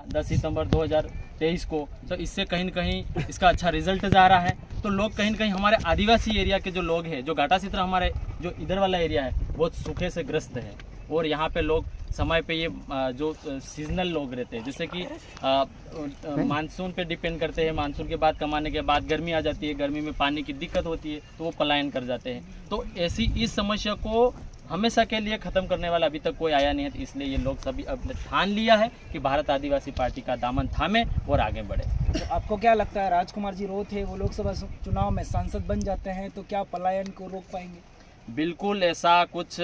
10 सितंबर 2023 को, तो इससे कहीं न कहीं इसका अच्छा रिजल्ट जा रहा है। तो लोग कहीं न कहीं हमारे आदिवासी एरिया के जो लोग हैं, जो घाटा क्षेत्र हमारे जो इधर वाला एरिया है, बहुत सूखे से ग्रस्त है। और यहाँ पे लोग समय पे ये जो सीजनल लोग रहते हैं, जैसे कि मानसून पे डिपेंड करते हैं, मानसून के बाद कमाने के बाद गर्मी आ जाती है, गर्मी में पानी की दिक्कत होती है तो वो पलायन कर जाते हैं। तो ऐसी इस समस्या को हमेशा के लिए ख़त्म करने वाला अभी तक कोई आया नहीं है। तो इसलिए ये लोग सभी अब ठान लिया है कि भारत आदिवासी पार्टी का दामन थामे और आगे बढ़े। तो आपको क्या लगता है, राजकुमार जी रोथ है वो लोकसभा चुनाव में सांसद बन जाते हैं तो क्या पलायन को रोक पाएंगे? बिल्कुल ऐसा कुछ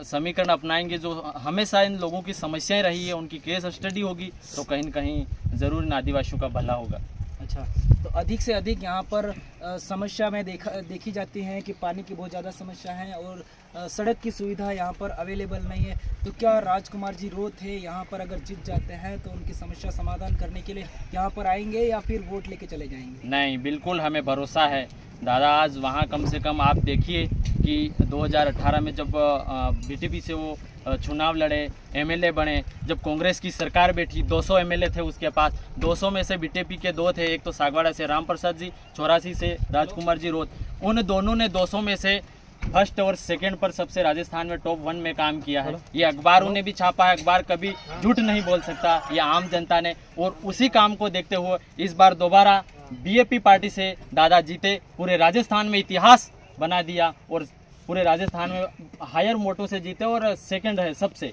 समीकरण अपनाएंगे जो हमेशा इन लोगों की समस्याएं रही है, उनकी केस स्टडी होगी तो कहीं न कहीं ज़रूर इन आदिवासियों का भला होगा। अच्छा, तो अधिक से अधिक यहाँ पर समस्या में देखी जाती है कि पानी की बहुत ज़्यादा समस्या है और सड़क की सुविधा यहाँ पर अवेलेबल नहीं है। तो क्या राजकुमार जी रोथ है यहाँ पर अगर जीत जाते हैं तो उनकी समस्या समाधान करने के लिए यहाँ पर आएंगे या फिर वोट लेके चले जाएंगे? नहीं, बिल्कुल हमें भरोसा है दादा। आज वहाँ कम से कम आप देखिए कि 2018 में जब बीजेपी से वो चुनाव लड़े, एमएलए बने, जब कांग्रेस की सरकार बैठी 200 एमएलए थे उसके पास, 200 में से बीजेपी के 2 थे, एक तो सागवाड़ा से राम प्रसाद जी, 84 से राजकुमार जी रोथ। उन दोनों ने 200 में से फर्स्ट और सेकंड पर सबसे राजस्थान में टॉप 1 में काम किया है। ये अखबारों ने भी छापा है, अखबार कभी झूठ नहीं बोल सकता, ये आम जनता ने। और उसी काम को देखते हुए इस बार दोबारा बीजेपी पार्टी से दादा जीते, पूरे राजस्थान में इतिहास बना दिया और पूरे राजस्थान में हायर वोटों से जीते और सेकंड है सबसे।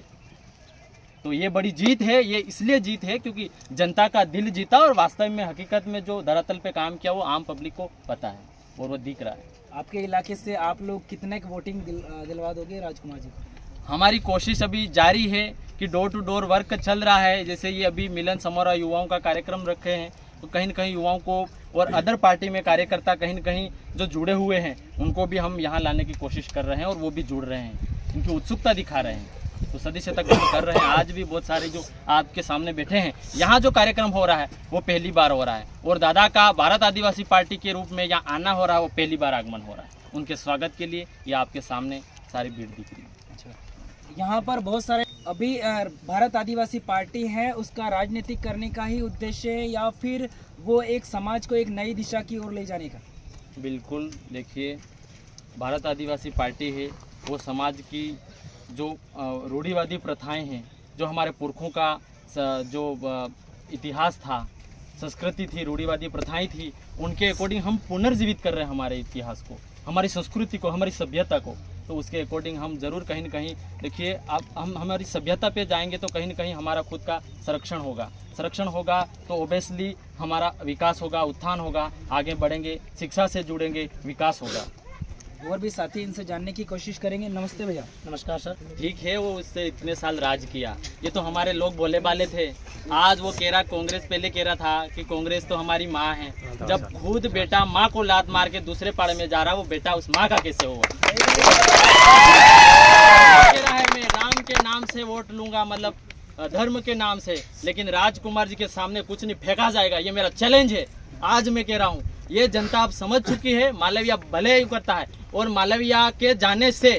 तो ये बड़ी जीत है। ये इसलिए जीत है क्योंकि जनता का दिल जीता और वास्तव में हकीकत में जो धरातल पे काम किया वो आम पब्लिक को पता है और वो दिख रहा है। आपके इलाके से आप लोग कितने वोटिंग दिलवा दोगे राजकुमार जी को? हमारी कोशिश अभी जारी है कि डोर टू डोर वर्क चल रहा है। जैसे ये अभी मिलन समारोह युवाओं का कार्यक्रम रखे हैं तो कहीं न कहीं युवाओं को और अदर पार्टी में कार्यकर्ता कहीं न कहीं जो जुड़े हुए हैं उनको भी हम यहाँ लाने की कोशिश कर रहे हैं और वो भी जुड़ रहे हैं, उनकी उत्सुकता दिखा रहे हैं। तो सदी से तक हम कर रहे हैं। आज भी बहुत सारे जो आपके सामने बैठे हैं, यहाँ जो कार्यक्रम हो रहा है वो पहली बार हो रहा है और दादा का भारत आदिवासी पार्टी के रूप में यहाँ आना हो रहा है, वो पहली बार आगमन हो रहा है। उनके स्वागत के लिए ये आपके सामने सारी भीड़ दिख रही है। अच्छा, यहाँ पर बहुत सारे अभी भारत आदिवासी पार्टी है, उसका राजनीतिक करने का ही उद्देश्य है या फिर वो एक समाज को एक नई दिशा की ओर ले जाने का? बिल्कुल, देखिए भारत आदिवासी पार्टी है वो समाज की जो रूढ़िवादी प्रथाएं हैं, जो हमारे पुरखों का जो इतिहास था, संस्कृति थी, रूढ़िवादी प्रथाएं थी, उनके अकॉर्डिंग हम पुनर्जीवित कर रहे हैं हमारे इतिहास को, हमारी संस्कृति को, हमारी सभ्यता को। तो उसके अकॉर्डिंग हम ज़रूर कहीं न कहीं देखिए आप हम हमारी सभ्यता पे जाएंगे तो कहीं न कहीं हमारा खुद का संरक्षण होगा तो ओबियसली हमारा विकास होगा, उत्थान होगा, आगे बढ़ेंगे, शिक्षा से जुड़ेंगे, विकास होगा। और भी साथी इनसे जानने की कोशिश करेंगे। नमस्ते भैया। नमस्कार सर। ठीक है, वो उससे इतने साल राज किया, ये तो हमारे लोग बोले वाले थे। आज वो कह रहा कांग्रेस, पहले कह रहा था कि कांग्रेस तो हमारी माँ है। जब खुद बेटा माँ को लात मार के दूसरे पाड़े में जा रहा, वो बेटा उस माँ का कैसे हुआ? कह रहा है मैं राम के नाम से वोट लूंगा, मतलब धर्म के नाम से, लेकिन राजकुमार जी के सामने कुछ नहीं फेंका जाएगा। ये मेरा चैलेंज है। आज मैं कह रहा हूँ, ये जनता अब समझ चुकी है। मालवीय भले ही करता है और मालवीय के जाने से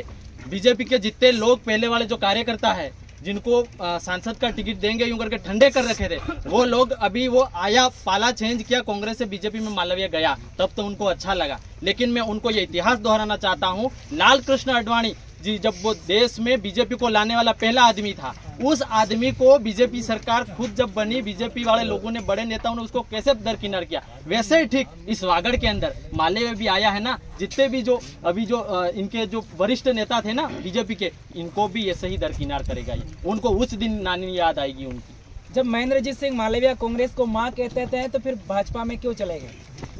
बीजेपी के जितने लोग पहले वाले जो कार्यकर्ता है, जिनको सांसद का टिकट देंगे यूं करके ठंडे कर रखे थे, वो लोग अभी वो आया, पाला चेंज किया, कांग्रेस से बीजेपी में मालवीय गया, तब तो उनको अच्छा लगा। लेकिन मैं उनको ये इतिहास दोहराना चाहता हूँ, लाल कृष्ण आडवाणी जी जब वो देश में बीजेपी को लाने वाला पहला आदमी था, उस आदमी को बीजेपी सरकार खुद जब बनी, बीजेपी वाले लोगों ने, बड़े नेताओं ने उसको कैसे दरकिनार किया, वैसे ही ठीक इस वागड़ के अंदर मालवीय भी आया है ना। जितने भी जो अभी जो इनके जो वरिष्ठ नेता थे ना बीजेपी के, इनको भी ऐसे ही दरकिनार करेगा ये। उनको उस दिन नानी याद आएगी उनकी। जब महेंद्रजीत सिंह मालवीय कांग्रेस को माँ कहते थे तो फिर भाजपा में क्यों चले गए?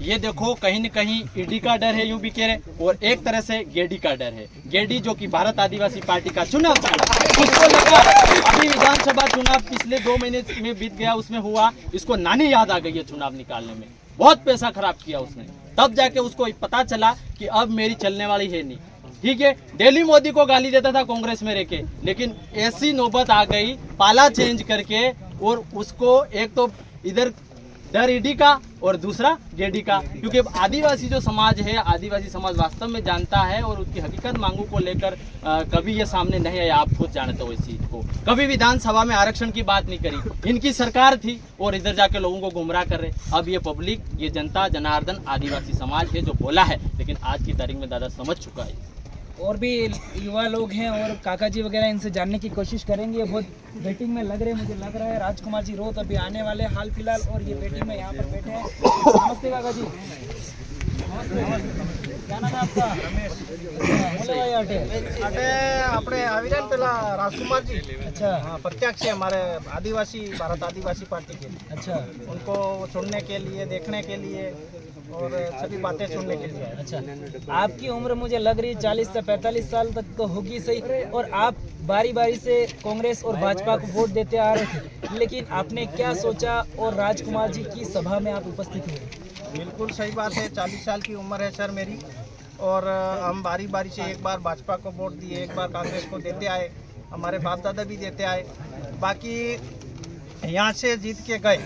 ये देखो, कहीं न कहीं ईडी का डर है, यूं भी कह रहे, और एक तरह से गेडी का डर है। गेडी जो कि भारत आदिवासी पार्टी का चुनाव था, उसको लगा अभी विधानसभा चुनाव पिछले 2 महीने में बीत गया, उसमें हुआ, इसको नानी याद आ गई है चुनाव निकालने में। बहुत पैसा खराब किया उसने, तब जाके उसको पता चला कि अब मेरी चलने वाली है नहीं। ठीक है, दिल्ली मोदी को गाली देता था कांग्रेस में रहके, लेकिन ऐसी नौबत आ गई पाला चेंज करके, और उसको एक तो इधर डर ईडी का और दूसरा गेडी का, क्योंकि आदिवासी जो समाज है, आदिवासी समाज वास्तव में जानता है और उसकी हकीकत मांगों को लेकर कभी ये सामने नहीं आया। आप खुद जानते हो इस चीज को। कभी विधानसभा में आरक्षण की बात नहीं करी, इनकी सरकार थी और इधर जाके लोगों को गुमराह कर रहे। अब ये पब्लिक, ये जनता जनार्दन आदिवासी समाज है जो बोला है, लेकिन आज की तारीख में दादा समझ चुका है। और भी युवा लोग हैं और काका जी वगैरह, इनसे जानने की कोशिश करेंगे। बहुत वेटिंग में लग रहे हैं, मुझे लग रहा है राजकुमार जी रोत अभी आने वाले हाल फिलहाल, और ये वेटिंग में यहाँ पर बैठे हैं। नमस्ते काका जी। क्या नाम है आपका? अपने आविरन पेला राजकुमार जी। अच्छा। हाँ, प्रत्यक्ष है हमारे आदिवासी, भारत आदिवासी पार्टी के। अच्छा। उनको सुनने के लिए, देखने के लिए और सभी बातें सुनने के लिए। अच्छा, आपकी उम्र मुझे लग रही है 40 से 45 साल तक तो होगी सही, और आप बारी बारी से कांग्रेस और भाजपा को वोट देते आ रहे थे, लेकिन आपने क्या सोचा और राजकुमार जी की सभा में आप उपस्थित हुए? बिल्कुल सही बात है। 40 साल की उम्र है सर मेरी, और हम बारी बारी से एक बार भाजपा को वोट दिए, एक बार कांग्रेस को देते आए, हमारे बाप दादा भी देते आए। बाकी यहाँ से जीत के गए,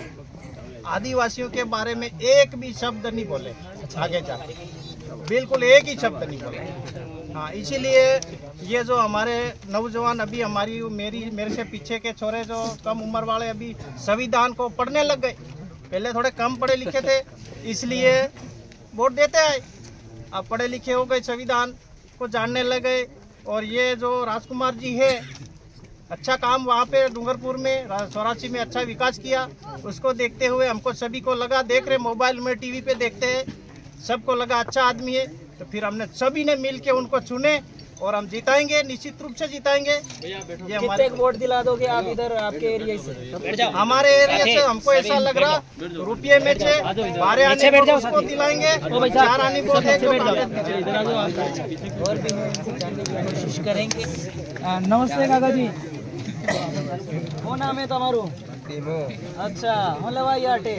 आदिवासियों के बारे में एक भी शब्द नहीं बोले आगे जाके, बिल्कुल एक ही शब्द नहीं बोले। हाँ, इसीलिए ये जो हमारे नौजवान अभी मेरे से पीछे के छोरे जो कम उम्र वाले अभी संविधान को पढ़ने लग गए। पहले थोड़े कम पढ़े लिखे थे, इसलिए वोट देते आए। अब पढ़े लिखे हो गए, संविधान को जानने लगे। और ये जो राजकुमार जी है, अच्छा काम वहाँ पे डूंगरपुर में, सोरासी में अच्छा विकास किया। उसको देखते हुए हमको सभी को लगा, देख रहे मोबाइल में, टीवी पे देखते हैं, सबको लगा अच्छा आदमी है। तो फिर हमने सभी ने मिल के उनको चुने और हम जिताएंगे, निश्चित रूप से जिताएंगे। ये हमारे वोट दिला दोगे आप इधर आपके एरिया से? हमारे एरिया से हमको ऐसा लग रहा, रुपये में से 12 आने उसको दिलाएंगे, 4 आने को और भी जानने की कोशिश करेंगे। नमस्ते काका जी। શું નામ है તમારું? अच्छा, હું લેવા આટે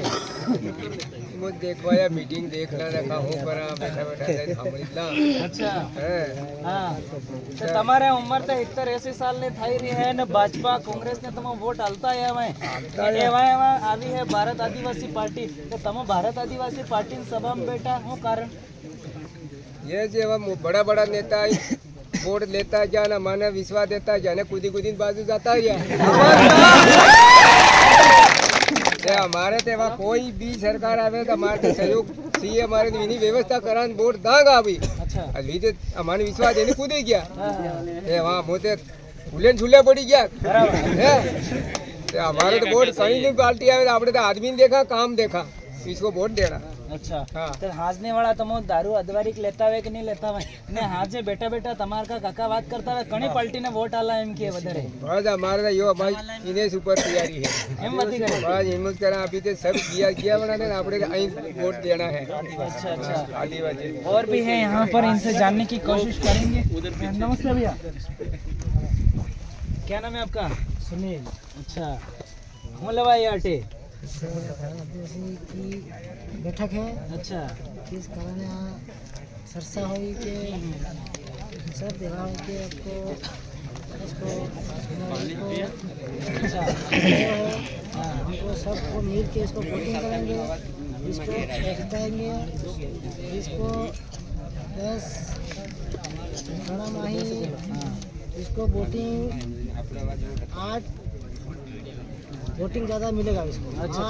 वो देखवाया मीटिंग देखना रखा हूँ पर बैठा बैठा सामरिकला। अच्छा। हाँ, तो તમારે ઉંમર તો 70-80 साल ने થઈ રહી है ને, भाजपा कांग्रेस ने તમે वोट આલતા એવા આવી है भारत आदिवासी पार्टी। तो તમે भारत आदिवासी पार्टी सभा में बैठा, શું कारण? ये जो बड़ा बड़ा नेता वोट लेता जाना, माना विश्वास देता जाने, कूदी कूदी बाजू जाता हमारे तेवा कोई भी सरकार आवे तो हमारे सहयोग सी हमारे इन्हीं व्यवस्था करान वोट दांगा अभी। अच्छा। अभी तो हमारे विश्वास देने कूदे गया वहाँ मोते फूले झूले पड़ी गया। हमारे तो वोट कहीं नहीं पार्टी आवे, आपने तो आदमी देखा, काम देखा, इसको वोट देना। अच्छा। हाँ। तो हाजने वाला तमो दारू अदवारी लेता है कि नहीं लेता है ने हाथ से बेटा बेटा तमार का काका बात करता है कणी पार्टी ने वोट आला एम के वधरे बस हमारे यो भाई इन्हें सुपर तैयारी है हिम्मत ही करे बस हिम्मत करा अभी तो सब किया बना ने आपने अहीं वोट देना है। अच्छा अच्छा। आदिवासी और भी है यहाँ पर, इनसे जानने की कोशिश करेंगे। नमस्ते भैया, क्या नाम है आपका? सुनील। अच्छा, हूँ लवाई आटे की बैठक है। अच्छा। इस कारण सरसा हुई के सब देखा हो के आपको इसको अच्छा। हमको सबको मिल के इसको वोटिंग करेंगे, इसको जिताएंगे, इसको बस बड़ा माही इसको वोटिंग 8 वोटिंग ज़्यादा मिलेगा इसको। अच्छा।